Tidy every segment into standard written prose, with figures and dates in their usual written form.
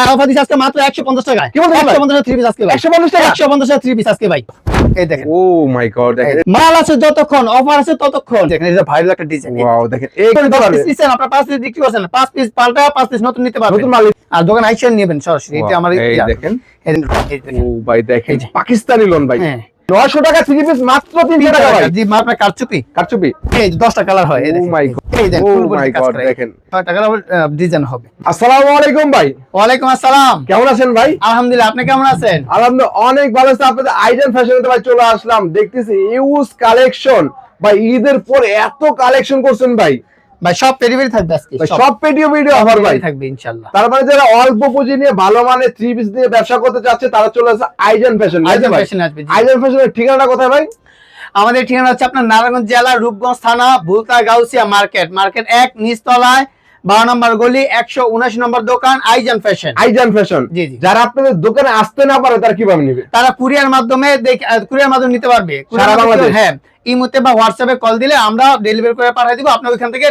আর offer দিচ্ছি আজকে মাত্র 150 টাকায়। কি বলছেন ভাই? 150 3 পিস আজকে ভাই। 150 টাকা? 150 3 পিস আজকে ভাই। এই দেখেন। ও মাই গড, দেখেন মাল আছে যতক্ষণ, অফার আছে ততক্ষণ। দেখেন এটা ভাইরাল একটা ডিজাইন। ওয়াও, দেখেন এই কি পারবে নিছেন আপনারা 5 পিস বিক্রি করছেন, 5 পিস পাল্টা 5 পিস নতুন নিতে পারবেন। নতুন মাল। আর দোকান আইসা নেবেন সরাসরি। এটা আমার এই দেখেন। এই দেখেন। ও ভাই দেখেন এই যে। পাকিস্তানি লোন ভাই। হ্যাঁ। 900 টাকা 3 পিস মাত্র 300 টাকা ভাই। জি মাল আপনার কারচুপি। কারচুপি। এই যে 10টা কালার হয়। এই ও দেখেন। মাই গড, এই দেখেন ও ফুল বডি মাই কাজ গড, করা। দেখেন 6টা কালার ডিজাইন হবে। আসসালামু আলাইকুম ভাই। ওয়ালাইকুম আসসালাম। কেমন আছেন ভাই? আলহামদুলিল্লাহ, আপনি কেমন আছেন? আলহামদুলিল্লাহ অনেক ভালো আছে। আপনাদের আইডেন ফ্যাশনেতে ভাই চলে আসলাম, দেখতেছি ইউজ কালেকশন ভাই। ঈদের পর এত কালেকশন করছেন ভাই। ভাই সব পেরিভেরি থাকবে আজকে। ভাই সব ভিডিও অফার ভাই থাকবে ইনশাআল্লাহ। তার মানে যারা অল্প পুঁজি নিয়ে ভালো মানের 3 পিস দিয়ে ব্যবসা করতে চাচ্ছে তারা চলে আসে আইডেন ফ্যাশন। আইডেন ফ্যাশন আসবে। আইডেন ফ্যাশনের ঠিকানাটা কোথায় ভাই? আমাদের ঠিকানা হচ্ছে আপনার নারায়ণগঞ্জ জেলা রূপগঞ্জ থানা ভুলতা গাউসিয়া মার্কেট 1 নিচতলায় 12 নম্বর গলি 179 নম্বর দোকান আইজান ফ্যাশন। আইজান ফ্যাশন। জি জি। যারা আপনাদের দোকানে আসতে না পারে তারা কিভাবে নেবে? তারা কুরিয়ার মাধ্যমে নিতে পারবে সারা বাংলাদেশ। হ্যাঁ, ইমোতে বা হোয়াটসঅ্যাপে কল দিলে আমরা ডেলিভারি করে পাঠিয়ে দিব। আপনি ওইখান থেকে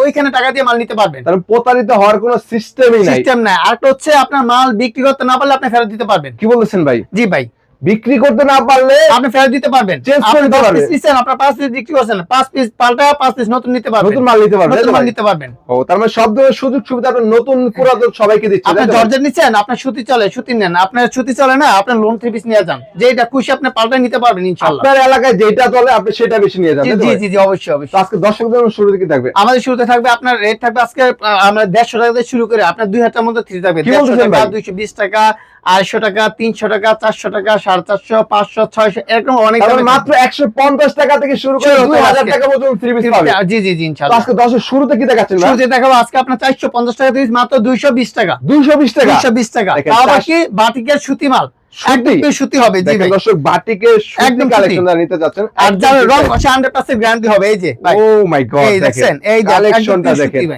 ওইখানে টাকা দিয়ে মাল নিতে পারবেন। তাহলে প্রতারিত হওয়ার কোনো সিস্টেমই নাই। সিস্টেম নাই। আর একটা হচ্ছে আপনার মাল বিক্রি করতে না পারলে আপনি ফেরত দিতে পারবেন। কি বলেছেন ভাই? জি ভাই, বিক্রি করতে না পারলে আপনি ফেরত দিতে পারবেন। চেঞ্জ করে দিতে পারবেন। আপনার 5 পিস বিক্রি করছেন, 5 পিস পাল্টা 5 পিস নতুন নিতে পারবেন। নতুন মাল নিতে পারবেন। নতুন মাল নিতে পারবেন। ও তার মানে সব ধরনের সুযোগ সুবিধা আপনি নতুন পুরাতন সবাইকে দিচ্ছেন। আপনি জর্জেট নিচ্ছেন, আপনার সুতি চলে সুতি নেন, আপনার সুতি চলে না আপনার লোন 3 পিস নিয়ে যান, যেটা খুশি আপনি পাল্টা নিতে পারবেন ইনশাআল্লাহ। আপনার এলাকায় যেটা চলে আপনি সেটা বেশি নিয়ে যান। জি জি জি, অবশ্যই অবশ্যই। তো আজকে দর্শকদের জন্য শুরু থেকে থাকবে আমাদের শুরুতে থাকবে আপনার রেট থাকবে আজকে আমরা 150 টাকা থেকে শুরু করে আপনার 2000 টাকার মধ্যে থ্রি থাকবে। 150 টাকা, 220 টাকা, 250 টাকা, 300 টাকা, 400 টাকা, 450, 500, 600 এরকম অনেক তাহলে মাত্র 150 টাকা থেকে শুরু করে 2000 টাকা পর্যন্ত 3 পিস পাবেন। জি জি জি তো ইনশাআল্লাহ। আজকে দর্শক শুরুতে কি দেখাচ্ছেন ভাই? শুরুতে দেখাবো আজকে আপনার 450 টাকা থেকে মাত্র 220 টাকা। 220 টাকা। 220 টাকা। দেখেন, তাও বাকি বাটিকের সুতি মাল। সুতি? একদম সুতি হবে। জি দেখেন ভাই। দর্শক বাটিকের সুতি একদম সুতি। কালেকশন নিতে যাচ্ছেন। আর যার রং 100% গ্যারান্টি হবে। এই যে ভাই, ও মাই গড, এই দেখেন এই যে কালেকশনটা দেখেন।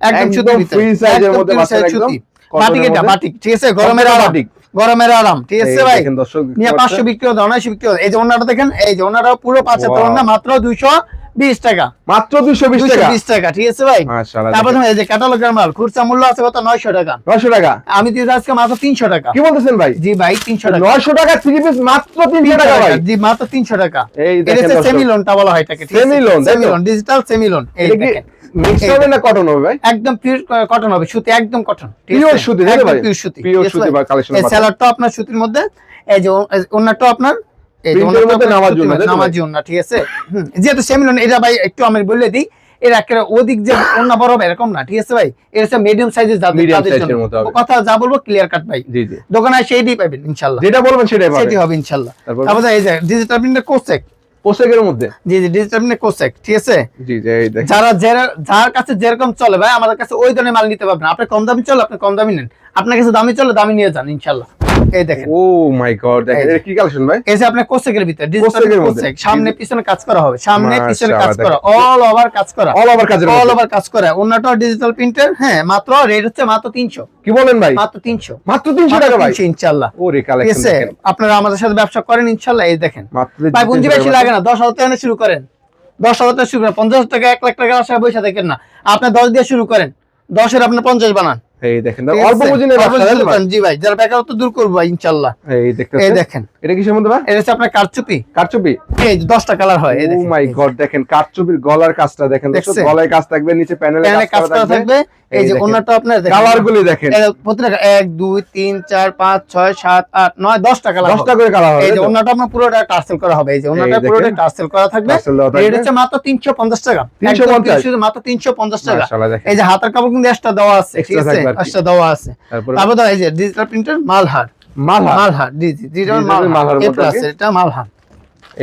একদম সুতি ভিতরে ফ্রি সাইজের মধ্যে পাচ্ছেন একদম। বাটিক, এটা বাটিক, ঠিক আছে? গরমের আরাম, বাটিক। গরমের আরাম, ঠিক আছে ভাই? দেখেন দর্শক নিয়ে 500 বিক্রি হবে, 900 বিক্রি হবে। এই যে ওন্নাটা দেখেন, এই যে ওন্নাটা পুরো 75 ওন্না মাত্র 220 টাকা। মাত্র 220 টাকা। 220 টাকা, ঠিক আছে ভাই? মাশাআল্লাহ। তারপর এই যে ক্যাটালগের মাল খুচরা মূল্য আছে কত? 900 টাকা। 900 টাকা। আমি দিতে আজকে মাত্র 300 টাকা। কি বলতেছেন ভাই? জি ভাই, 300 টাকা। 900 টাকা 3 পিস মাত্র 300 টাকা ভাই। জি মাত্র 300 টাকা। এই এটা দেখেন দর্শক। সেমি লোনটা বলা হয় এটাকে, ঠিক আছে? Semi loan, semi loan, digital semi loan. এই এটা কি দেখেন মিক্স হবে না কটন হবে ভাই? একদম পিওর কটন হবে, সুতি একদম কটন, ঠিক আছে? পিওর সুতি, তাই তো ভাই? পিওর সুতি, পিওর ঠিক আছে সুতি ভাই? বা কালেকশন এই স্যালাডটা আপনার সুতির মধ্যে, এই যে ওন্নাটা আপনার এই যে প্রিন্টের মধ্যে আপনার নামাজ সুতির ওন্না, মধ্যে, তাই তো ভাই? নামাজি ওন্না, ঠিক আছে? যেহেতু সেমি লোন, এটা ভাই একটু আমি বলে দিই, এর একটা ওদিক যে ওন্না বড় হবে এরকম না, ঠিক আছে ভাই? এটা হচ্ছে মিডিয়াম সাইজের Medium তাদের size এর জন্য। মধ্যে হবে। কথা যা বলবো ক্লিয়ার কাট ভাই। জি জি। দোকানে সেইটাই পাবেন ইনশাআল্লাহ। যেটা বলবেন সেটাই পাবেন। সেটাই হবে ইনশাআল্লাহ। তারপর? তারপর এই যে ডিজিটাল প্রিন্টের কোসেক। পোশাকের মধ্যে। জি জি, ডিজিটাল প্রিন্টের কোসেক, ঠিক আছে? জি জি, এই দেখেন। যার কাছে যেরকম চলে ভাই, আমাদের কাছে ওই ধরনের মাল নিতে পারবেন। আপনি কম দামি চলে আপনি কম দামি নেন, আপনার কাছে দামি চলে দামি নিয়ে যান ইনশাআল্লাহ। এই দেখেন, ও মাই গড, দেখেন এটা কি কালেকশন ভাই? এই যে আপনার কোসেকের ভিতরে ডিজিটাল কোসেকের মধ্যে। কোসেক, সামনে পিছনে কাজ করা হবে, সামনে পিছনে কাজ মাশাআল্লাহ, করা, অল ওভার কাজ করা, অল ওভার কাজের অল মধ্যে। ওভার কাজ করা। ওন্নাটাও ডিজিটাল প্রিন্টের। হ্যাঁ, মাত্র রেট হচ্ছে মাত্র 300। কি বলেন ভাই? মাত্র 300। মাত্র 300 টাকা ভাই। 300 ইনশাআল্লাহ। ওরে ঠিক কালেকশন আছে? দেখেন। আপনারা আমাদের সাথে ব্যবসা করেন ইনশাআল্লাহ। এই দেখেন মাত্র ভাই, পুঁজি 300 বেশি টাকা। লাগে না, 10,000 টাকা শুরু করেন। 10,000 টাকা শুরু করেন, 50 টাকা 1 লাখ টাকা আশা পয়সা দেখেন না, আপনি 10 দিয়ে শুরু করেন, 10 এর আপনি 50 বানান। এই দেখেন ঠিক অল্প আছে? পুঁজি নিয়ে অল্প ব্যবসা শুরু করতে করেন। জি ভাই, যারা বেকারত্ব দূর করবো ইনশাআল্লাহ। এই দেখতেছেন। এই দেখেন এটা কিসের মধ্যে ভাই? এটা হচ্ছে আপনার কারচুপি। কারচুপি। এই যে 10টা কালার হয়। এই ও দেখেন, মাই গড, দেখেন কারচুপির গলার কাজটা দেখেন। দেখছেন? গলায় কাজ থাকবে, নিচে প্যানেলে প্যানেলে কাজ করা থাকবে। এই যে দেখেন। ওন্নাটা আপনার দেখেন, কালারগুলি দেখেন। প্রত্যেকটা 1 2 3 4 5 6 7 8 9 10টা কালার। 10টা করে কালার হবে। এই যে ওন্নাটা আপনার পুরোটা টার্সেল করা হবে। এই যে ওন্নাটা দেখেন। পুরোটা টার্সেল করা থাকবে। টার্সেল দেওয়া থাকবে। রেট হচ্ছে মাত্র 350 টাকা। 350? শুধু মাত্র 350 টাকা। মাশাআল্লাহ, দেখেন। এই যে হাতের কাপড় কিন্তু এক্সট্রা দেওয়া আছে, ঠিক Extra আছে? থাকবে আর কি। এক্সট্রা দেওয়া আছে। তারপরে তারপর এই যে ডিজিটাল প্রিন্টার মালহার। মালহার। মালহার, জি জি, ডিজিটাল ডিজিটাল মালহার মালহার। মধ্যে প্লাস কি? এটা মালহার।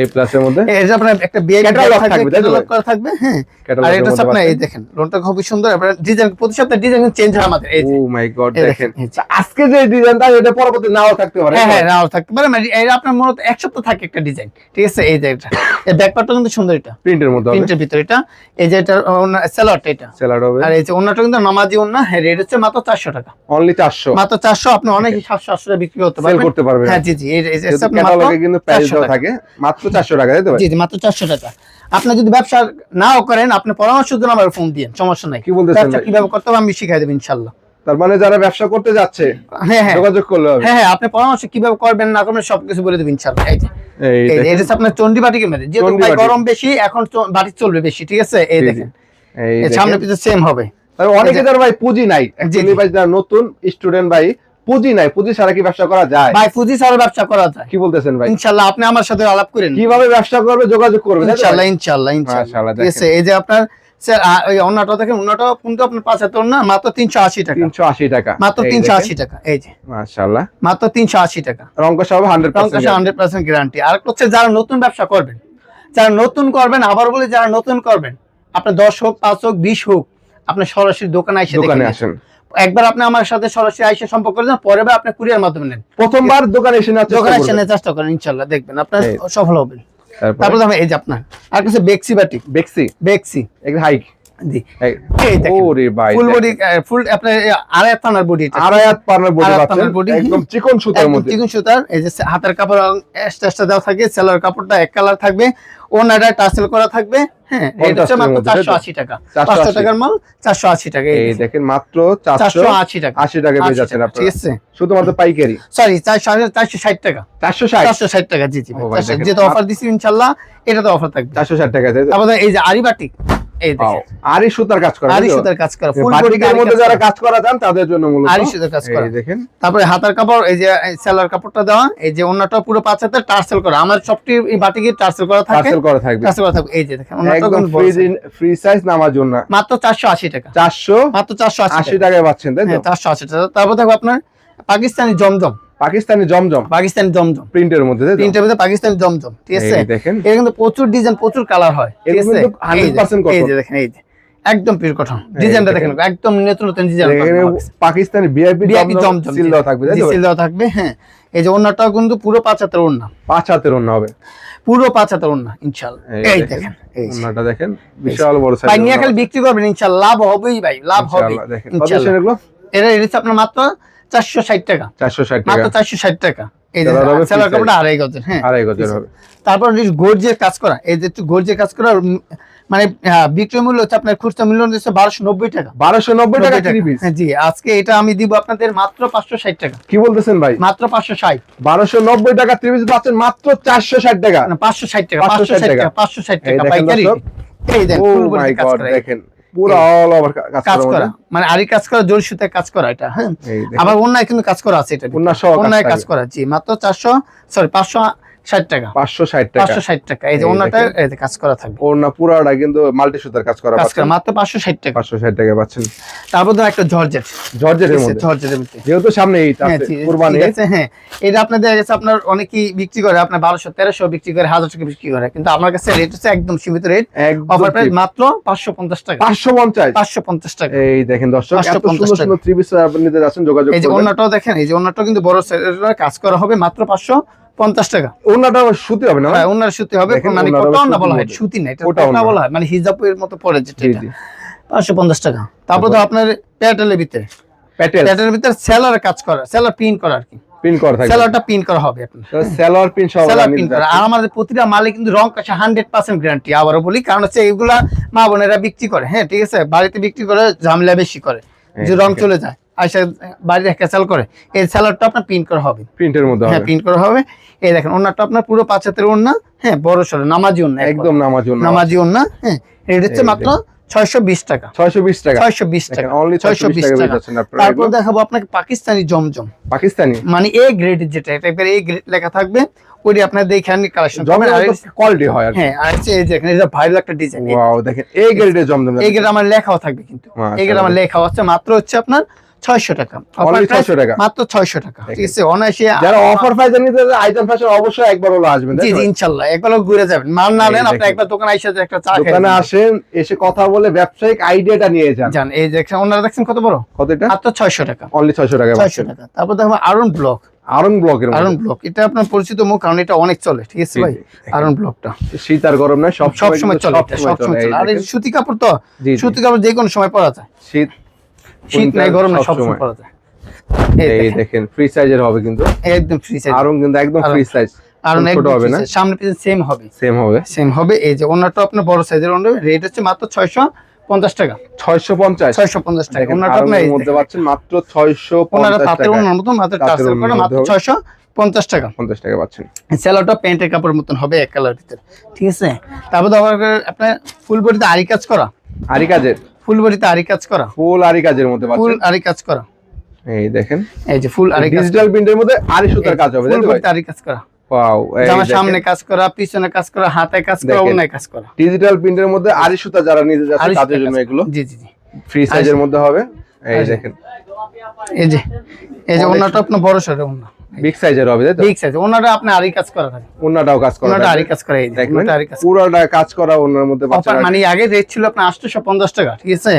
এই প্লাসের মধ্যে এই যে আপনার একটা বিয়ে Catalog থাকবে, তাই তো ভাই? করা থাকবে। হ্যাঁ, Catalog আর এর এটা হচ্ছে মধ্যে আপনার এই পাচ্ছেন। দেখেন লোনটা খুবই সুন্দর। আপনার ডিজাইন প্রতি সপ্তাহে ডিজাইন চেঞ্জ হয় আমাদের। এই ও যে মাই গড, এই দেখেন দেখেন। তা আজকে যে ডিজাইনটা এটা পরবর্তী নাও থাকতে পারে। হ্যাঁ হ্যাঁ, নাও থাকতে পারে। মানে এটা আপনার মূলত এক সপ্তাহ থাকে একটা ডিজাইন, ঠিক আছে? এই যে এটা এই ব্যাকপার্টটা কিন্তু সুন্দর, এটা প্রিন্টের মধ্যে হবে। প্রিন্টের ভিতর এটা। এই যে এটা স্যালাড এটা, সেলার হবে। আর এই যে ওন্নাটা কিন্তু নামাজি ওন্না। হ্যাঁ, রেট হচ্ছে মাত্র 400 টাকা। অনলি 400। মাত্র 400। আপনি অনেক 700 টাকা বিক্রি করতে সেল পারবেন। করতে পারবেন। হ্যাঁ জি জি, এই যে যেহেতু আপনি মাত্র ক্যাটালগে কিন্তু প্রাইস 400 দেওয়া টাকা। থাকে মাত্র 400 টাকা, তাই তো ভাই? জি জি, মাত্র 400 টাকা। আপনি যদি ব্যবসা নাও করেন, আপনি পরামর্শের জন্য আমার ফোন দিন, সমস্যা নাই। কি বলতেছেন ব্যবসা ভাই? কিভাবে করতে হবে আমি শিখাই দেব ইনশাআল্লাহ। তার মানে যারা ব্যবসা করতে যাচ্ছে হ্যাঁ হ্যাঁ যোগাযোগ করলে হবে। হ্যাঁ আপনি পরামর্শ কিভাবে করবেন না করবেন সবকিছু বলে দেবেন ইনশাআল্লাহ। এই যে এই এই যে দেখেন, এটা হচ্ছে আপনার চন্ডি বাটিকের মধ্যে, যেহেতু চন্ডি ভাই বাটিক। গরম বেশি এখন বাটিক চলবে বেশি, ঠিক আছে? এই জি, জি। দেখেন এই এর সামনে পিছনে সেম হবে। তবে অনেকে যারা ভাই পুঁজি নাই, জি, অ্যাকচুয়ালি জি। ভাই যারা নতুন স্টুডেন্ট ভাই পুঁজি নাই, পুঁজি ছাড়া কি ব্যবসা করা যায়? ভাই পুঁজি ছাড়া ব্যবসা করা যায় কি বলতেছেন ভাই? ইনশাআল্লাহ। আপনি আমার সাথে আলাপ করেন, কিভাবে ব্যবসা করবে যোগাযোগ করবে, তাই তো ভাই? ইনশাআল্লাহ ইনশাআল্লাহ মাশাআল্লাহ, ইনশাআল্লাহ, ঠিক দেখেন। আছে? এই যে আপনার স্যার ওই অন্যটা দেখেন, অন্যটা কিন্তু আপনার 75 না, মাত্র 380 টাকা, 380 টাকা, মাত্র এই 380 টাকা। এই যে দেখেন। মাশাআল্লাহ, মাত্র 380 টাকা, রং কষা হবে 100%। 100% গ্যারান্টি। আর একটা হচ্ছে যারা নতুন ব্যবসা করবেন, যারা নতুন করবেন, আবার বলি যারা নতুন করবেন, আপনার 10 হোক 5 হোক 20 হোক, আপনি সরাসরি দোকানে এসে দোকানে দেখে আসেন। একবার আপনি আমার সাথে সরাসরি এসে সম্পর্ক করেন, পরে বার আপনি কুরিয়ার মাধ্যমে নেন, প্রথমবার দোকানে এসে না দোকানে এসে নেওয়ার চেষ্টা করেন, ইনশাআল্লাহ দেখবেন আপনার এই। সফল হবেন। তারপর তারপর দেখেন এই যে আপনার আর কিছু বেক্সি বাটি, বেক্সি বেক্সি এক হাইক, জি এই এই দেখেন ওরে ভাই, ফুল বডি, দেখেন। ফুল আপনার আড়াই থানার বডি, এটা আড়ায়াত পার্নার বডি আড়ায়াত পাচ্ছেন, পার্নার body, একদম চিকন সুতার একদম মধ্যে। চিকন সুতার। এই যে হাতের কাপড় এক্সট্রা দেওয়া থাকে, সেলার কাপড়টা এক কালার থাকবে, ওনাটা টাসেল করা থাকবে। হ্যাঁ এটা হচ্ছে মাত্র 480 টাকা, 500 টাকার মাল 480 টাকা। এই দেখেন মাত্র 480 টাকা, 480 টাকা পেয়ে যাচ্ছেন ঠিক আপনারা, আছে? শুধুমাত্র পাইকারি। সরি 460 টাকা, 460 460 টাকা, জি জি ও ভাই, দেখেন। যেটা অফার দিছি ইনশাআল্লাহ এটা তো অফার থাকবে। 460 টাকা, তাই তো? তারপর এই যে আরি বাটিক, এই দেখেন আরই সুতার কাজ করা, আরি তাই তো? সুতার কাজ করা, ফুল বডি বাটিকের মধ্যে যারা কাজ করা যান তাদের জন্য মূলত আরি সুতার কাজ করা। এই দেখেন, তারপরে হাতার কাপড়, এই যে সেলার কাপড়টা দেওয়া, এই যে ওন্নাটা পুরো 5 হাতের টার্সেল করা, আমার সবটি এই বাটিকে টার্সেল করা থাকে, পার্সেল করা থাকবে, টার্সেল করা থাকবে। এই যে দেখেন ওন্নাটা একদম কিন্তু বড় size। ফ্রি সাইজ নামার জন্য মাত্র 480 টাকা, 480 মাত্র 480 টাকা, টাকায় পাচ্ছেন, তাই তো? হ্যাঁ 480 টাকা। তারপর দেখো আপনার পাকিস্তানি জমজম, পাকিস্তানি জমজম পাকিস্তানি জমজম প্রিন্টের মধ্যে, তাই তো? তিনটার মধ্যে পাকিস্তানি জমজম, ঠিক আছে? এই দেখেন, এর কিন্তু প্রচুর ডিজাইন, প্রচুর কালার হয়, ঠিক এগুলো আছে? কিন্তু 100% এই cotton। যে দেখেন, এই যে একদম পিওর কটন, ডিজাইনটা দেখেন একদম নতুন নতুন ডিজাইন, এখানে পাকিস্তানি ভিআইপি ভিআইপি জমজম জমজম সিল দেওয়া থাকবে, তাই তো? সিল দেওয়া থাকবে। হ্যাঁ এই যে ওন্নাটাও কিন্তু পুরো 5 হাতের ওন্না, 5 হাতের ওন্না হবে, পুরো 5 হাতের ওন্না ইনশাআল্লাহ। এই দেখেন এই যে। ওন্নাটা দেখেন, বিশাল বড় সাইজ। ভাই নিয়ে খালি বিক্রি করবেন ইনশাআল্লাহ, লাভ হবেই ভাই, লাভ হবে দেখেন কত ইনশাআল্লাহ। এগুলো, এটা হচ্ছে আপনার মাত্র 460 টাকা, 460 মাত্র টাকা, 460 টাকা। এই যে সেলার হবে সেলার free কাপড়টা আড়াই গজের, হ্যাঁ আড়াই গজের হবে। তারপর গর্জের কাজ করা, এই যে একটু গর্জের কাজ করা, মানে বিক্রয় মূল্য হচ্ছে আপনার খুচরা মূল্য হচ্ছে 1290 টাকা, 1290 টাকা 3 পিস। হ্যাঁ জি। আজকে এটা আমি দিব আপনাদের মাত্র 560 টাকা, কি বলতেছেন ভাই? মাত্র 560, 1290 টাকা 3 পিস পাচ্ছেন মাত্র 460 টাকা, না 560 টাকা, 560 টাকা, 560 এই টাকা দেখেন পাইকারি। দর্শক, এই দেখেন ও ফুল বডি মাই কাজ গড, করা, দেখেন পুরো অল ওভার কাজ কাজ করা, করা, মানে আরি কাজ করা, জরি সুতায় কাজ করা এটা, হ্যাঁ। এই দেখেন। আবার অন্যায় কিন্তু কাজ করা আছে, এটা ওন্না সহ কাজ অন্যায় কাজ থাকবে। করা, জি মাত্র 560 টাকা, 560 টাকা, 560 টাকা। এই যে এই অন্যটা দেখেন। এই যে কাজ করা থাকবে, ওন্না পুরাটা কিন্তু মাল্টি সুতার কাজ করা কাজ পাচ্ছেন, করা মাত্র 560 টাকা। 560 টাকা পাচ্ছেন। তারপর ধর একটা জর্জেট, জর্জেটের মধ্যে, জর্জেটের মধ্যে, যেহেতু সামনে ঈদ হ্যাঁ আছে, ঠিক কুরবানি, আছে, হ্যাঁ এটা আপনাদের কাছে আপনার অনেকেই বিক্রি করে আপনার 1200 1300 বিক্রি করে, 1000 টাকা বিক্রি করে, কিন্তু আমার কাছে রেট হচ্ছে একদম সীমিত রেট, একদম অফার প্রাইস cheap। মাত্র 550 টাকা, 550, 550 টাকা। এই দেখেন দর্শক, এত 550 সুন্দর সুন্দর 3 পিস আপনি নিতে যাচ্ছেন, যোগাযোগ এই যে করবেন। অন্যটাও দেখেন, এই যে অন্যটাও কিন্তু বড় সাইজের কাজ করা হবে মাত্র 550 টাকা। ওন্নাটা আবার সুতি হবে না? হ্যাঁ ওনার সুতি হবে, দেখেন, মানে ওনার আবার কটন না বলা সুতির হয়, মধ্যে। সুতি না এটা, ওটা কটন ওনা। বলা হয়, মানে হিজাবের মতো পড়ে যেটা, জি, এটা জি। 550 টাকা। তারপর তো আপনার প্যাটেলের ভিতরে, প্যাটেল প্যাটেলের ভিতরে সেলার কাজ করা, সেলার পিন করা আর কি, পিন করা থাকবে, সেলারটা পিন করা হবে আপনার, সেলর পিন সহ সেলার নিতে পিন করা। যাচ্ছেন। আর আমাদের প্রতিটা মালে কিন্তু রং কাছে 100% গ্যারান্টি, আবারও বলি, কারণ হচ্ছে এগুলা মা বোনেরা বিক্রি করে, হ্যাঁ ঠিক আছে, বাড়িতে বিক্রি করে ঝামেলা বেশি করে, যে রং চলে যায় আইসা বাড়িতে ক্যাচাল করে, এই সেলারটা আপনার পিন করা হবে, প্রিন্টের মধ্যে হ্যাঁ হবে, পিন করা হবে। এই দেখেন ওন্নাটা আপনার পুরো 5 হাতের ওন্না, হ্যাঁ বড় সরো নামাজি ওন্না, একদম নামার জন্য। নামাজি ওন্না, হ্যাঁ রেট হচ্ছে এই মাত্র 620 টাকা, 620 টাকা, 620 টাকা, অনলি 620 টাকা পেয়ে যাচ্ছেন আপনারা। তারপর এগুলো দেখাবো আপনাকে পাকিস্তানি জমজম, পাকিস্তানি মানে এ গ্রেডের, যেটা এটা একবার এ গ্রেড লেখা থাকবে, ওইটি আপনার দেখে আনি কালেকশন করবেন। আর কোয়ালিটি হয় আর কি। হ্যাঁ আর হচ্ছে এই যে এখানে এটা ভাইরাল একটা ডিজাইন, ওয়াও, দেখেন এই গ্রেডের জমজম, এই গ্রেড আমার লেখাও থাকবে, কিন্তু এই গ্রেড আমার লেখাও আছে, মাত্র হচ্ছে আপনার 600 টাকা, Only 600 টাকা, মাত্র 600 টাকা, ঠিক আছে। অনায়াসে যারা অফার প্রাইসে নিতে আইটেম ফ্যাশন অবশ্যই একবার হলো আসবেন, জি তাই জি তো? ইনশাআল্লাহ একবার ঘুরে যাবেন, মাল না এই নেন আপনি দেখেন। একবার দোকানে এসে একটা চা খেয়ে দোকানে আসেন, এসে কথা বলে ব্যবসায়িক আইডিয়াটা নিয়ে যান। যান। এই দেখেন ওনারা দেখছেন কত বড়, কত এটা? মাত্র 600 টাকা, অনলি 600 টাকা 600 টাকা। তারপর দেখো আরন ব্লক, আরং ব্লকের মধ্যে। আরন ব্লক এটা আপনার পরিচিত মুখ, কারণ এটা অনেক চলে, ঠিক আছে জি, ভাই। জি। আরন ব্লকটা শীত আর গরম নয়, সব সব সময় চলে, সব সময় চলে। চলে। আর এই সুতি কাপড় তো, জি, জি। সুতি কাপড় যে কোনো সময় পরা যায়, শীত শীত নাই winter গরম নাই সব সব সময় সময়। পরা যায়। এই দেখেন, দেখেন ফ্রি সাইজের হবে কিন্তু, একদম ফ্রি সাইজ, আরং কিন্তু একদম ফ্রি সাইজ, আরন ছোট একদম হবে free না, size, সামনে পিছনে সেম হবে, সেম হবে। সেম হবে। এই যে ওনাটা আপনার বড় সাইজের ওন্না, রেট হচ্ছে মাত্র 50 টাকা, 650 650 টাকা। দেখেন ওনাটা আড়ংয়ের আপনার মধ্যে পাচ্ছেন মাত্র ওনারা 650 তাঁতের টাকা। ওনার মতন মাত্র টার্সেল করা মাত্র 650 টাকা। 50 টাকা পাচ্ছেন। সেলোটা প্যান্টের কাপড়ের মতন হবে এক কালার ভিতরে, ঠিক আছে। তারপর আবার আপনার ফুল বডিতে আরি কাজ করা, আরি কাজের, ফুল বডিতে আরি কাজ করা, ফুল আরি কাজের মধ্যে ফুল পাচ্ছেন। আরি কাজ করা, এই দেখেন এই যে ফুল আরি কাজ, ডিজিটাল প্রিন্টের মধ্যে আরি সুতার কাজ হবে, ফুল তাই তো ভাই? বডিতে আরি কাজ করা, ওয়াও, এই জামার দেখেন সামনে কাজ করা, পিছনে কাজ করা, হাতে কাজ করা, দেখেন। অন্যায় কাজ করা, ডিজিটাল প্রিন্টের মধ্যে আরি সুতা যারা নিতে যাচ্ছে আরি তাদের সুতার জন্য কাজ। এগুলো জি জি জি। ফ্রি সাইজের মধ্যে হবে। এই আরি। দেখেন এই যে ওনাটা আপনার বড় সরে ওনা, বিগ সাইজের হবে, তাই তো? ঠিক আছে। ওনাটা আপনি আরি কাজ করা থাকে, ওন্নাটাও কাজ করা ওনাটা থাকবে। আরি কাজ করা, এই যে দেখবেন ওনাটা আরি কাজ করা। পুরোটা কাজ করা ওনার মধ্যে পাচ্ছেন। অফার মানে আগে রেট ছিল আপনার 850 টাকা, ঠিক আছে।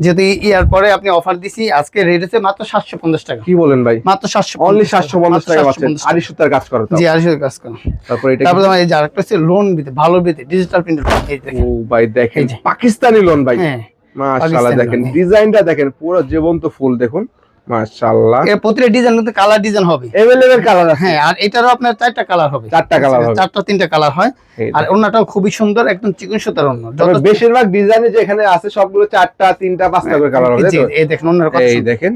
যদি ইয়ার পরে আপনি অফার দিছি, আজকে রেট হচ্ছে মাত্র 750 টাকা, কি বলেন ভাই? মাত্র 750 অনলি 750 টাকা পাচ্ছেন আরি সুতার কাজ করা। জি, আরি কাজ করা। তারপর এটা তারপর এই যে আরেকটা হচ্ছে লোন দিতে, ভালো দিতে ডিজিটাল প্রিন্টার, এই দেখেন। ও ভাই দেখেন এই যে। পাকিস্তানি লোন ভাই, হ্যাঁ, মাশাআল্লাহ। পাকিস্তানি দেখেন লোন, হ্যাঁ। ডিজাইনটা দেখেন, পুরো জীবন্ত ফুল দেখুন, মাশাআল্লাহ। এর প্রতিটা ডিজাইন কিন্তু কালার ডিজাইন হবে, अवेलेबल কালার আছে। হ্যাঁ। আর এটারও আপনার 4টা কালার হবে, 4টা কালার হবে, 4টা 3টা কালার হয়। এই আর দেখেন। ওন্নাটাও খুবই সুন্দর, একদম চিকন সুতার ওন্না। তবে বেশিরভাগ ডিজাইনে যেখানে আছে সবগুলো 4টা 3টা 5টা করে কালার হবে, তাই তো? এই দেখেন ওন্নার কত এই সুন্দর। দেখেন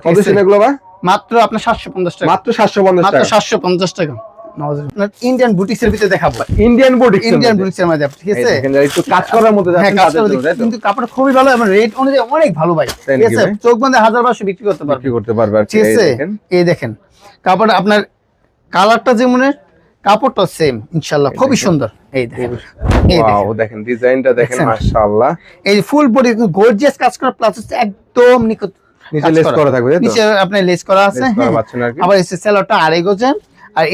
কত সুন্দর এগুলো ভাই? মাত্র আপনার 750 টাকা, মাত্র 750 মাত্র টাকা। 750 টাকা। ইন্ডিয়ান বুটিক্সের ভিতরে দেখাবো, ইন্ডিয়ান বুটিক, ইন্ডিয়ান বুটিক্সের মধ্যে, ঠিক এই আছে। দেখেন যারা একটু কাজ করার মধ্যে হ্যাঁ, যাচ্ছেন কাজ তাদের করে জন্য, তাই তো? কিন্তু কাপড় খুবই ভালো এবং রেট অনুযায়ী অনেক ভালো ভাই, তাই ঠিক নাকি আছে। ভাই? চোখ বন্ধে 1000-1200 বিক্রি করতে পারবে, বিক্রি করতে পারবে আর কি। ঠিক এই আছে। দেখেন এই দেখেন কাপড় আপনার কালারটা যেমন, কাপড়টা সেম ইনশাআল্লাহ, খুবই সুন্দর। এই দেখেন, এই ওয়াও, দেখেন, দেখেন ডিজাইনটা দেখেন, দেখছেন? মাশাআল্লাহ। এই ফুল বডি গর্জিয়াস কাজ করা, প্লাস হচ্ছে একদম নিখুঁত নিচে কাজ লেস করা থাকবে, তাই তো? নিচে আপনি লেস করা আছে, লেস করা হ্যাঁ। পাচ্ছেন আর কি। আবার এই সেলরটা আড়াই গজের। আর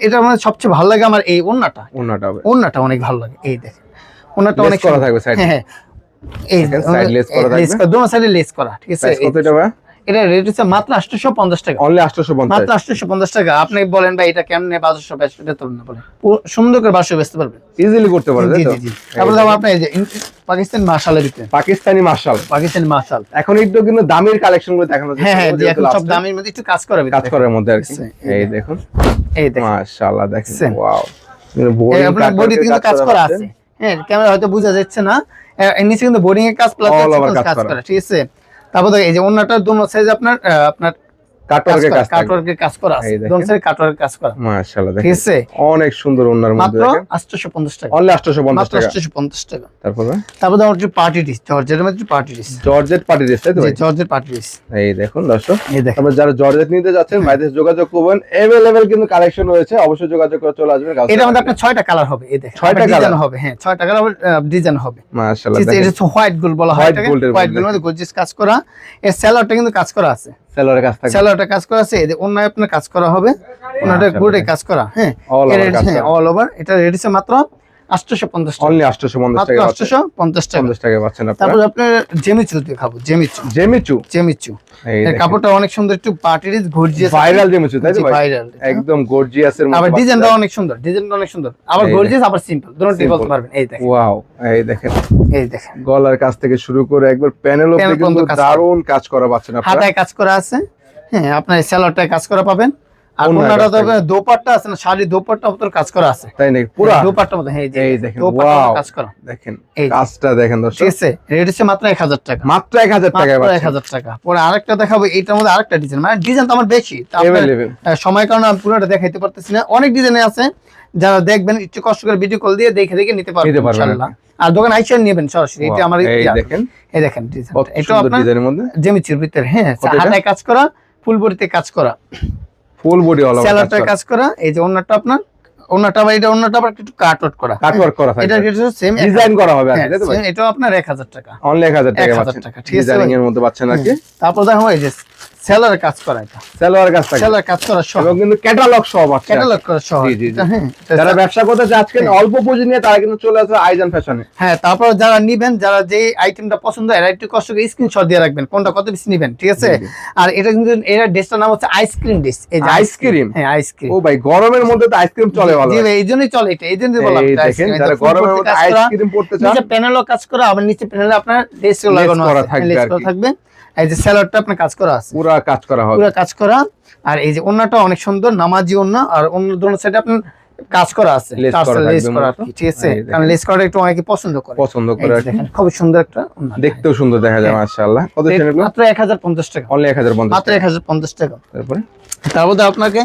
এটা মানে সবচেয়ে ভালো লাগে আমার এই ওন্নাটা, ওন্নাটা হবে ওন্নাটা অনেক ভালো লাগে। এই দেখেন ওন্নাটা লেস অনেক করা সুন্দর। থাকবে সাইডে। হ্যাঁ হ্যাঁ, এই দেখেন, side lace করা লেস থাকবে। করা, দুটো সাইডে লেস করা, ঠিক আছে। প্রাইস কত এটা ভাই? এটা রেট হচ্ছে মাত্র 850 টাকা, অনলি 850। মাত্র 850 টাকা। আপনি বলেন ভাই এটা কেমনে 1200 বেচতে, এটা তো না বলেন সুন্দর করে 1200 বেচতে পারবেন, ইজিলি করতে পারবে, তাই জি তো? জি জি। তারপরে দেখো আপনি এই যে পাকিস্তান মাশাআল্লাহ দিতে, পাকিস্তানি মাশাল। পাকিস্তানি মাশাল। এখন একটু কিন্তু দামের কালেকশন গুলো দেখানো যাচ্ছে, হ্যাঁ হ্যাঁ, জি, এখন যেহেতু সব last দামের মধ্যে একটু কাজ করা কাজ করার মধ্যে আর কি। এই এই দেখুন এই দেখেন, মাশাআল্লাহ, দেখেন দেখছেন? ওয়াও, এই আপনার বডিতে কিন্তু কাজ করা আছে, হ্যাঁ। ক্যামেরা হয়তো বোঝা যাচ্ছে না, এর নিচে কিন্তু বোর্ডিং এর কাজ প্লাস All over কাজ কাজ করা। করা, ঠিক আছে। তারপর দেখো এই যে ওন্নাটা দোনো সাইজ আপনার আপনার কাটওয়ার্কের কাজ থাকবে। কাটওয়ার্কের কাজ করা আছে, এই দেখেন। দোনো সাইড কাটওয়ার্কের কাজ করা, মাশাআল্লাহ, ঠিক দেখেন আছে। অনেক সুন্দর ওন্নার মধ্যে মাত্র দেখেন, 850 টাকা, অনলি 850 মাত্র টাকা। 850 টাকা। তারপরে তারপর দেখো একটু পার্টি ডিস, জর্জেটের মধ্যে পার্টি ডিস, জর্জেট পার্টি ড্রেস, তাই তো জি, ভাই? জর্জেট পার্টি ডিস, এই দেখুন দর্শক, এই দেখেন। তারপর যারা জর্জেট নিতে যাচ্ছেন ভাইদের যোগাযোগ করবেন, अवेलेबल কিন্তু কালেকশন রয়েছে, অবশ্যই যোগাযোগ করে চলে আসবেন। এটার মধ্যে আপনার 6টা কালার হবে, এই দেখেন 6টা ডিজাইন colour? হবে, হ্যাঁ 6টা কালার ডিজাইন হবে, মাশাআল্লাহ, ঠিক আছে। দেখেন এটা হচ্ছে হোয়াইট গোল্ড বলা হয়, White এটাকে gold এর হোয়াইট মধ্যে। গোল্ড মধ্যে গর্জিয়াস কাজ করা। এর সেলারটা কিন্তু কাজ করা আছে, সেলরের কাজ থাকবে, সেলারটা কাজ করা আছে, এই যে অন্য আপনার কাজ করা হবে, ওনাটা মাশাআল্লাহ, গোল্ডে কাজ করা, হ্যাঁ। All over এর কাজ হ্যাঁ, করা। All over. এটা রেট হচ্ছে মাত্র 850 টাকা, অনলি 850 মাত্র টাকা পাচ্ছেন। 850 টাকা। 50 টাকা পাচ্ছেন আপনারা। তারপর আপনার জেমিচু দেখাবো, জেমিচু, জেমিচু, জেমিচু। এই এর দেখেন কাপড়টা অনেক সুন্দর, একটু পার্টির গর্জিয়াস, ভাইরাল জেমিচু, তাই তো ভাই? ভাইরাল। একদম গর্জিয়াসের মধ্যে আবার পাচ্ছেন। ডিজাইনটা অনেক সুন্দর, ডিজাইনটা অনেক সুন্দর, আবার এই গর্জিয়াস আবার সিম্পল, দুটোই Simple। বলতে পারবেন। এই দেখেন, ওয়াও, এই দেখেন এই দেখেন গলার কাছ থেকে শুরু করে একবার প্যানেল অবধি Panel কিন্তু পর্যন্ত কাজ করা। দারুণ কাজ করা পাচ্ছেন আপনারা। হাতায় কাজ করা আছে, হ্যাঁ। আপনার সেলারটায় কাজ করা পাবেন। আর ওন্নার ওনাটা কাজ তো থাকবে। দোপাট্টা আছে না, শাড়ি দোপাট্টা মতো কাজ করা আছে, তাই নাকি পুরো? হ্যাঁ, দোপাট্টার মতো, হ্যাঁ। এই দেখেন, দোপাট্টার মতো ওয়াও, কাজ করা, দেখেন এই যে। কাজটা দেখেন দর্শক, ঠিক আছে। রেট হচ্ছে মাত্র 1000 টাকা, মাত্র 1000 টাকায় মাত্র পাচ্ছেন। 1000 টাকা। পরে আরেকটা দেখাবো, এইটার মধ্যে আরেকটা ডিজাইন, মানে ডিজাইন তো আমার বেশি, তা আপনার, Available। সময় কারণে আমি পুরোটা দেখাইতে পারতেছি না, অনেক ডিজাইন আছে। যারা দেখবেন একটু কষ্ট করে ভিডিও কল দিয়ে দেখে দেখে নিতে পারবেন নিতে পারবেন ইনশাআল্লাহ। আর দোকান আইসা নেবেন সরাসরি, এটা আমার এই ইয়া। দেখেন এই দেখেন ডিজাইন, কত এটা সুন্দর আপনার ডিজাইনের মধ্যে জেমিচুর ভিতরে, হ্যাঁ। কত এটা? হাতায় কাজ করা, ফুল বডিতে কাজ করা, ফুল বডি অল ওভার সেলারটায় কাজ করা। এই যে ওন্নাটা আপনার, ওন্নাটা বা এটা ওন্নাটা আবার একটু কাট আউট করা, কাটওয়ার্ক করা এটা থাকবে, রেট সেম ডিজাইন করা হবে আর কি, তাই তো ভাই? এটাও আপনার 1000 টাকা, অনলি 1000 টাকা 1000 পাচ্ছেন, টাকা, ঠিক আছে ডিজাইনিং ভাই? এর মধ্যে পাচ্ছেন আর কি। তারপর দেখো এই যে সেলার কাজ করা, এটা সালোয়ার কাজ থাকবে সেলার কাজ করা সহ, এবং কিন্তু ক্যাটালগ সহ পাচ্ছেন। ক্যাটালগ করা সহ, জি, জি, জি। এটা, হ্যাঁ। যারা ব্যবসা করতে চাচ্ছেন অল্প পুঁজি নিয়ে, তারা কিন্তু চলে আসবে আইজান ফ্যাশনে। হ্যাঁ, তারপর যারা নিবেন, যারা যে আইটেমটা পছন্দ, এরা একটু কষ্ট করে স্ক্রিনশট দিয়ে রাখবেন কোনটা কত পিস নিবেন, ঠিক আছে। জি, জি। আর এটা কিন্তু এর ড্রেসটার নাম হচ্ছে আইসক্রিম ড্রেস, এই যে আইসক্রিম? হ্যাঁ, আইসক্রিম। ও ভাই, গরমের মধ্যে তো আইসক্রিম চলে ভালো। জি ভাই, এই জন্যই চলে এটা, এই জন্যই বললাম এই এটা দেখেন ice cream। যারা এটা full গরমের করতে মধ্যে কাজ করা, আইসক্রিম পড়তে চান, নিচে প্যানেলও কাজ করা, আবার নিচে প্যানেলে আপনার ড্রেসও লাগানো করা আছে, থাকবে লেস আর করা কি। থাকবে। এই যে সেলারটা আপনার কাজ করা আছে, পুরা কাজ করা হবে। পুরো কাজ করা। আর এই যে ওন্নাটা অনেক সুন্দর, নামাজি ওন্না। আর অন্য দোনো সাইডে আপনার কাজ করা আছে, লেস টার্সেল করা লেস থাকবে করা মূলত। ঠিক আছে, এই দেখেন। কারণ লেস করা একটু অনেকে পছন্দ করে। পছন্দ এই করে যে আর কি। দেখেন, খুব সুন্দর একটা ওড়না। দেখতেও সুন্দর দেখা যায় হ্যাঁ। মাশাআল্লাহ। কত ছিল এগুলো? মাত্র 1050 টাকা, অনলি 1050 মাত্র টাকা। 1050 টাকা। তারপরে তার মধ্যে আপনাকে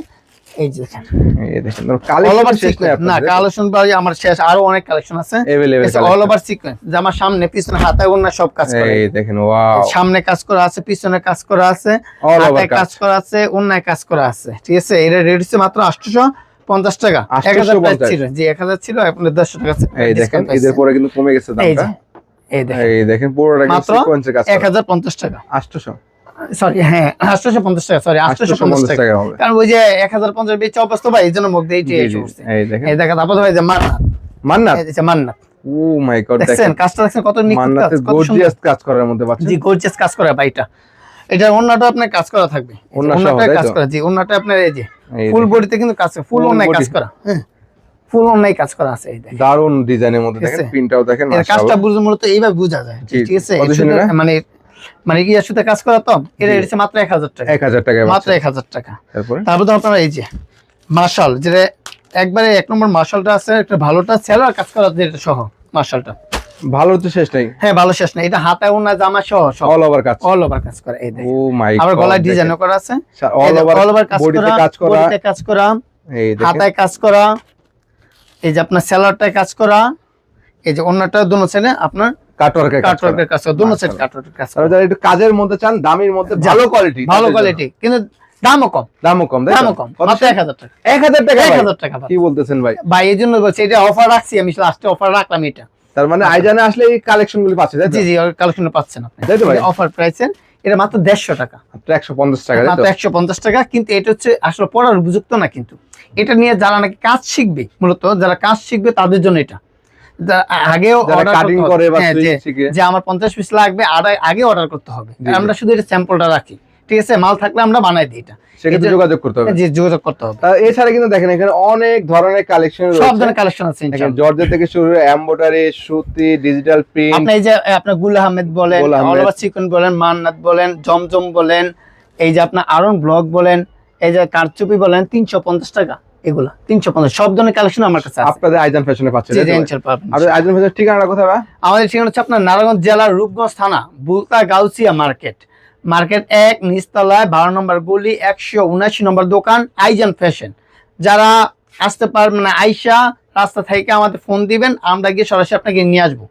এই যে দেখেন এই দেখেন অল কালেকশন ওভার শেষ নাই সিকোয়েন্স, না আপনাদের। কালেকশন ভাই আমার শেষ, আরো অনেক কালেকশন আছে। Available all collection। Over sequence, জামার সামনে পিছনে হাতায় ওড়না সব কাজ করা। এই দেখেন ওয়াও, সামনে কাজ করা আছে, পিছনে কাজ করা আছে, All over হাতায় কাজ। কাজ করা আছে, ওড়নায় কাজ করা আছে, ঠিক আছে। এর রেট হচ্ছে মাত্র 850 টাকা। 1000 প্রাইস 850 ছিল, জি 1000 ছিল, এখন 150 টাকা এই দেখেন discount ঈদের পাইছে। পরে কিন্তু কমে গেছে এই দামটা। যে এই দেখেন এই দেখেন পুরোটা কিন্তু মাত্র সিকোয়েন্সের কাজ করা। 1050 টাকা, 800 সরি হ্যাঁ 850 টাকা, সরি 850 850 টাকা। টাকা হবে। কারণ ওই যে 1050 বেচে অবস্থা ভাই, এই জন্য মুখ দিয়ে জি, এইটাই জি। করছে। এই দেখেন এই দেখেন তারপর ভাই যে মান্নাত, মান্নাত, এই যে মান্নাত ও মাই গড, দেখছেন দেখেন কাজটা, দেখছেন কত নিখুঁত কাজ, মান্নাতের কত সুন্দর। গর্জিয়াস কাজ করার মধ্যে পাচ্ছেন। জি গর্জিয়াস কাজ করা ভাইটা, এটা ওন্নাটা আপনার কাজ করা থাকবে, ওড়না সহ, ওন্নাটা তাই কাজ তো? করা, জি ওন্নাটা আপনার এই যে এই ফুল দেখেন। বডিতে কিন্তু কাজ, ফুল Full ওন্নায় কাজ body। করা, হ্যাঁ ফুল ওন্নায় কাজ করা আছে। এই দেখেন দারুন ডিজাইনের মধ্যে ঠিক দেখেন, আছে? প্রিন্টটাও দেখেন এর কাজটা মাশাআল্লাহ। বুঝে মূলত এইভাবে বোঝা যায়, জি, ঠিক আছে। কত এর শুনে সাথে না? মানে মানে ইয়ার সাথে কাজ করা তো, এটা জি। এসেছে মাত্র 1000 টাকা, 1000 টাকায় মাত্র পাচ্ছেন। 1000 টাকা। তারপরে তারপর তো আপনারা এই যে মার্শাল, যেটা একবারে এক নম্বর মার্শালটা আছে, একটা ভালোটা সেলার কাজ করা যেটা সহ মার্শালটা, ভালো তো শেষ নাই, হ্যাঁ ভালো শেষ না, এটা হাতে ওন্না জামা সহ সব অল ওভার কাজ। অল ওভার কাজ করা। এই ও দেখেন মাই আবার গড, গলায় ডিজাইনও করা আছে, অল ওভার অল ওভার কাজ বডিতে করা, কাজ করা। বডিতে কাজ করা, এই দেখেন হাতায় কাজ করা, এই যে আপনার সেলারটায় কাজ করা, এই যে অন্যটা দোনো সাইডে আপনার কাটওয়ার্কের কাজ করা। কাটওয়ার্কের কাজ করা, দোনো সাইড মাশাআল্লাহ। কাটওয়ার্কের কাজ তারা করা, যারা একটু কাজের মধ্যে চান, দামের মধ্যে যা, ভালো কোয়ালিটি, ভালো কোয়ালিটি, কিন্তু দামও কম, দামও কম, তাই তো? দামও কম, কত মাত্র ছিল? 1000 টাকা, 1000 টাকা ভাই? 1000 টাকা কি বলতেছেন ভাই? ভাই। এই জন্য বলছি এটা অফার রাখছি আমি, লাস্টে অফার রাখলাম এটা। তার মানে আইজানে আসলে এই কালেকশন গুলো পাচ্ছে, তাই তো? জি জি কালেকশন পাচ্ছেন আপনি, তাই তো ভাই? অফার প্রাইসের, এটা মাত্র 150 টাকা, মাত্র 150 টাকা, তাই তো? মাত্র 150 টাকা। কিন্তু এটা হচ্ছে আসলে পড়ার উপযুক্ত না, কিন্তু এটা নিয়ে যারা নাকি কাজ শিখবে, মূলত যারা কাজ শিখবে তাদের জন্য এটা। আগেও যারা অর্ডার কাটিং করতে করে হবে, বা হ্যাঁ, সুইং যে শিখে। যে আমার 50 পিস লাগবে, আগে অর্ডার করতে হবে। জি, আমরা শুধু এটা স্যাম্পলটা রাখি, ঠিক আছে, মাল থাকলে আমরা বানাই দিই এটা, সেক্ষেত্রে এটা- যোগাযোগ করতে হবে। জি যোগাযোগ করতে হবে। এছাড়া কিন্তু দেখেন এখানে অনেক ধরনের কালেকশন সব রয়েছে। ধরনের কালেকশন আছে দেখেন ইনশাআল্লাহ। জর্জেট থেকে শুরু করে এমব্রয়ডারি, সুতি, ডিজিটাল প্রিন্ট। আপনি এই যে আপনার গুল আহমেদ বলেন, গুল আহমেদ। অল ওভার চিকন বলেন, মান্নাত বলেন, জমজম বলেন, এই যে আপনার আরন ব্লক বলেন, এই যে কারচুপি বলেন, 350 টাকা, এগুলা 350, সব ধরনের কালেকশন আমার কাছে আছে। আপনাদের আইজান ফ্যাশনে পাচ্ছেন, জি তাই তো জি ভাই? ইনশাআল্লাহ পাবেন। আর আইজান ফ্যাশনের ঠিকানাটা কোথায় ভাই? আমাদের ঠিকানা হচ্ছে আপনার নারায়ণগঞ্জ জেলার রূপগঞ্জ থানা, বুলতা গাউসিয়া মার্কেট, মার্কেট 1 নিচতলায় 12 নম্বর গলি, 179 নম্বর দোকান, আইজান ফ্যাশন। যারা আসতে পারবেন না, আইসা রাস্তা থেকে আমাদের ফোন দিবেন, আমরা গিয়ে সরাসরি আপনাকে নিয়ে আসবো।